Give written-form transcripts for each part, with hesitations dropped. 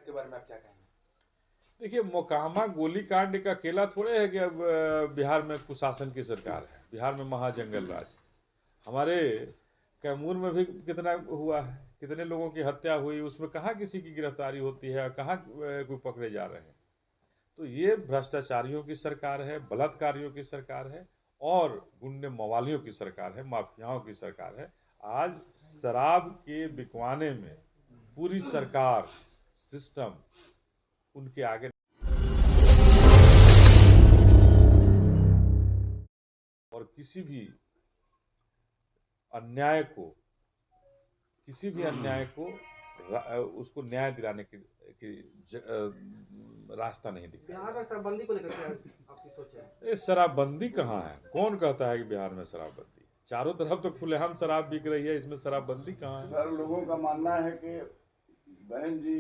के बारे में आप क्या कहेंगे? देखिए, मोकामा गोलीकांड एक अकेला थोड़े है कि अब बिहार में कुशासन की सरकार है, बिहार में महाजंगल राज है। हमारे कैमूर में भी कितना हुआ है, कितने लोगों की हत्या हुई, उसमें कहाँ किसी की गिरफ्तारी होती है, कहाँ कोई पकड़े जा रहे हैं। तो ये भ्रष्टाचारियों की सरकार है, बलात्कारियों की सरकार है और गुंडे मवालियों की सरकार है, माफियाओं की सरकार है। आज शराब के बिकवाने में पूरी सरकार, सिस्टम उनके आगे और किसी भी अन्याय को उसको न्याय दिलाने रास्ता नहीं दिखा। बिहार में शराबबंदी को लेकर क्या आपकी सोच है? ये शराबबंदी कहाँ है? कौन कहता है कि बिहार में शराबबंदी? चारों तरफ तो खुलेआम शराब बिक रही है, इसमें शराबबंदी कहाँ है? सर, लोगों का मानना है कि बहन जी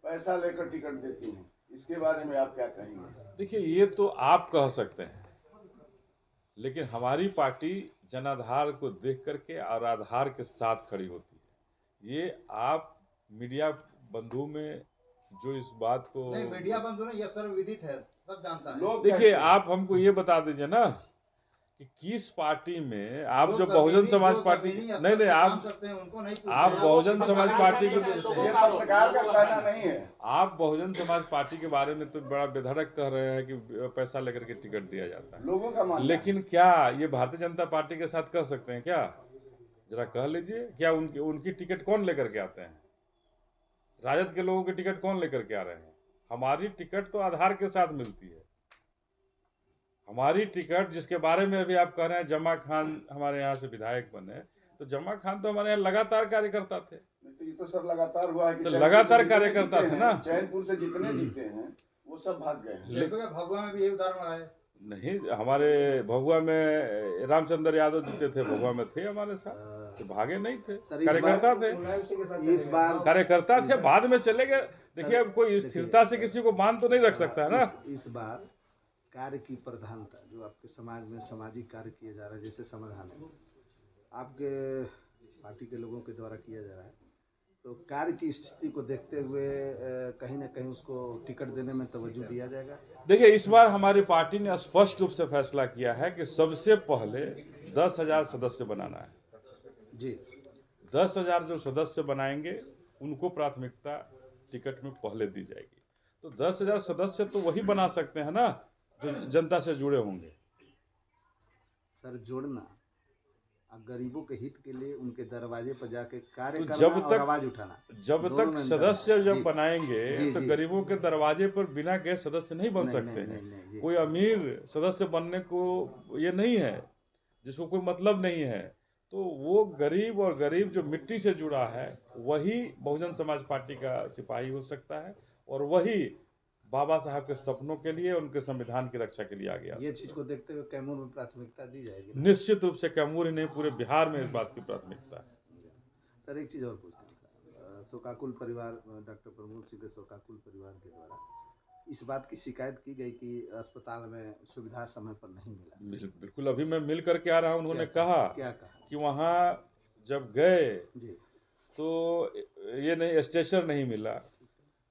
पैसा लेकर टिकट देती हैं, इसके बारे में आप क्या कहेंगे? देखिए, ये तो आप कह सकते हैं, लेकिन हमारी पार्टी जनाधार को देख करके और आधार के साथ खड़ी होती है। ये आप मीडिया बंधु में जो इस बात को नहीं, मीडिया बंधु नहीं, यह सर्वविदित है, सब जानता है। देखिए, आप हमको ये बता दीजिए ना कि किस पार्टी में आप जो बहुजन समाज पार्टी नहीं आप बहुजन समाज पार्टी के ये पत्रकार का कहना नहीं है। आप बहुजन समाज पार्टी के बारे में तो बड़ा बेधड़क कह रहे हैं कि पैसा लेकर के टिकट दिया जाता है, लोगों का मानना। लेकिन क्या ये भारतीय जनता पार्टी के साथ कह सकते हैं क्या? जरा कह लीजिए, क्या उनकी टिकट कौन लेकर के आते हैं? राजद के लोगों की टिकट कौन लेकर के आ रहे हैं? हमारी टिकट तो आधार के साथ मिलती है। हमारी टिकट, जिसके बारे में अभी आप कह रहे हैं जमा खान हमारे यहाँ से विधायक बने, तो जमा खान तो हमारे यहाँ लगातार कार्यकर्ता थे। तो ये तो सर लगातार हुआ है कि तो लगातार कार्यकर्ता थे ना। चैनपुर से जितने जीते हैं वो सब भाग गए। भगवा में भी यही उदाहरण है। नहीं, हमारे भगुआ में रामचंद्र यादव जीते थे, भगुआ में थे हमारे साथ, तो भागे नहीं थे, कार्यकर्ता थे। इस बार कार्यकर्ता थे, बाद में चले गए। देखिए, अब कोई स्थिरता से किसी को मान तो नहीं रख सकता है ना। इस बार कार्य की प्रधानता जो आपके समाज में सामाजिक कार्य किया जा रहा है, जैसे समाधान है आपके पार्टी के लोगों के द्वारा किया जा रहा है, तो कार्य की स्थिति को देखते हुए कहीं ना कहीं उसको टिकट देने में तवज्जो दिया जाएगा। देखिए, इस बार हमारी पार्टी ने स्पष्ट रूप से फैसला किया है कि सबसे पहले 10,000 सदस्य बनाना है जी। 10,000 जो सदस्य बनाएंगे उनको प्राथमिकता टिकट में पहले दी जाएगी। तो 10,000 सदस्य तो वही बना सकते हैं ना जो जनता से जुड़े होंगे। सर, जोड़ना गरीबों के हित के लिए उनके दरवाजे पर जाके कार्य तो करना और आवाज उठाना, जब तक सदस्य जब बनाएंगे जी, तो जी, गरीबों के दरवाजे पर बिना गए सदस्य नहीं बन सकते हैं। कोई अमीर सदस्य बनने को ये नहीं है, जिसको कोई मतलब नहीं है। तो वो गरीब, और गरीब जो मिट्टी से जुड़ा है वही बहुजन समाज पार्टी का सिपाही हो सकता है, और वही बाबा साहब के सपनों के लिए, उनके संविधान की रक्षा के लिए आ गया। ये चीज को देखते हुए कैमूर में प्राथमिकता दी जाएगी। निश्चित रूप से कैमूर ही नहीं, पूरे बिहार में इस बात की प्राथमिकता है। सर, एक चीज और पूछना था, शोकाकुल परिवार, डॉक्टर प्रमोद सिंह के शोकाकुल परिवार के द्वारा इस बात की शिकायत की गई कि अस्पताल में सुविधा समय पर नहीं मिला। बिल्कुल, अभी मैं मिल करके आ रहा हूँ। उन्होंने कहा कि वहाँ जब गए तो ये नहीं, स्ट्रेचर नहीं मिला।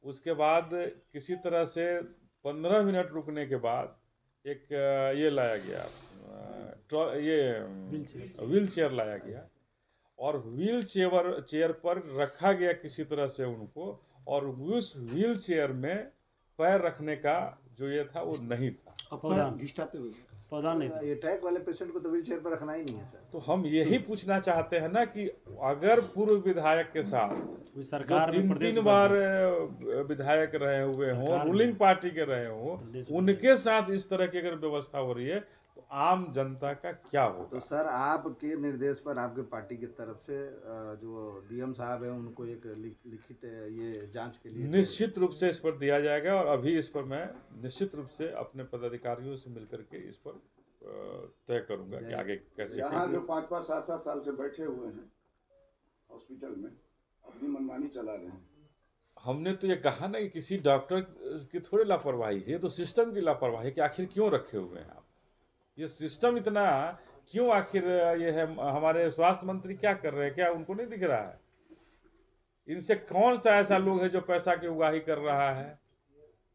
उसके बाद किसी तरह से 15 मिनट रुकने के बाद एक ये लाया गया, ये व्हील चेयर लाया गया, और व्हील चेयर पर रखा गया किसी तरह से उनको, और उस व्हील चेयर में पैर रखने का जो ये था वो नहीं था। पौधा नहीं था। ये ट्रैक वाले पेशेंट को तो व्हील चेयर पर रखना ही नहीं है सर। तो हम यही पूछना चाहते हैं ना कि अगर पूर्व विधायक के साथ सरकार जो 3 बार विधायक रहे हुए हों, रूलिंग पार्टी के रहे हों, उनके साथ इस तरह की अगर व्यवस्था हो रही है तो आम जनता का क्या होगा? तो सर, आपके निर्देश पर आपके पार्टी की तरफ से जो डीएम साहब है उनको एक लिखित ये जांच के लिए निश्चित रूप से इस पर दिया जाएगा, और अभी इस पर मैं निश्चित रूप से अपने पदाधिकारियों से मिलकर के इस पर तय करूंगा कि आगे कैसे। यहाँ जो 5-5, 7-7 साल से बैठे हुए हैं हॉस्पिटल में, अपनी मनमानी चला रहे हैं। हमने तो ये कहा ना कि किसी डॉक्टर की थोड़ी लापरवाही है, तो सिस्टम की लापरवाही है कि आखिर क्यों रखे हुए हैं आप? ये सिस्टम इतना क्यों आखिर ये है? हमारे स्वास्थ्य मंत्री क्या कर रहे हैं? क्या उनको नहीं दिख रहा है? इनसे कौन सा ऐसा लोग है जो पैसा की उगाही कर रहा है?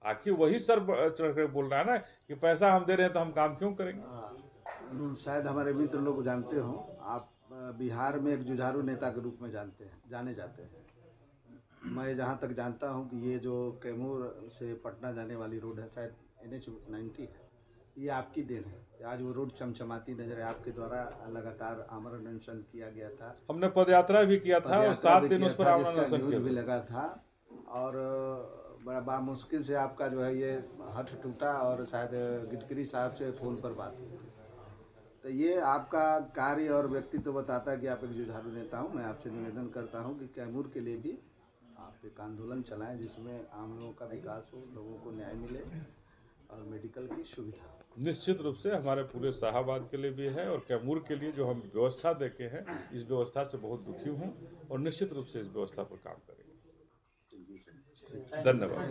आखिर वही सर चढ़ कर बोल रहा है ना कि पैसा हम दे रहे हैं तो हम काम क्यों करेंगे? शायद हमारे मित्र लोग जानते हो, आप बिहार में एक जुझारू नेता के रूप में जाने जाते हैं। मैं जहाँ तक जानता हूँ कि ये जो कैमूर से पटना जाने वाली रोड है, शायद NH-90 है, ये आपकी देन है। आज वो रोड चमचमाती नजर है, आपके द्वारा लगातार आमरण अनशन किया गया था। हमने पदयात्रा भी किया था और 7 दिन उस पर आमरण जिसका अनशन न्यूज़ किया भी था। लगा था और बड़ा मुश्किल से आपका जो है ये हठ टूटा और शायद गडकरी साहब से फ़ोन पर बात हुई। तो ये आपका कार्य और व्यक्तित्व बताता है कि आप एक जुझारू नेता हूँ। मैं आपसे निवेदन करता हूँ कि कैमूर के लिए भी आप एक आंदोलन चलाएं जिसमें आम लोगों का विकास हो, लोगों को न्याय मिले और मेडिकल की सुविधा। निश्चित रूप से हमारे पूरे शाहाबाद के लिए भी है और कैमूर के लिए जो हम व्यवस्था देखे हैं, इस व्यवस्था से बहुत दुखी हूँ और निश्चित रूप से इस व्यवस्था पर काम करेंगे। धन्यवाद।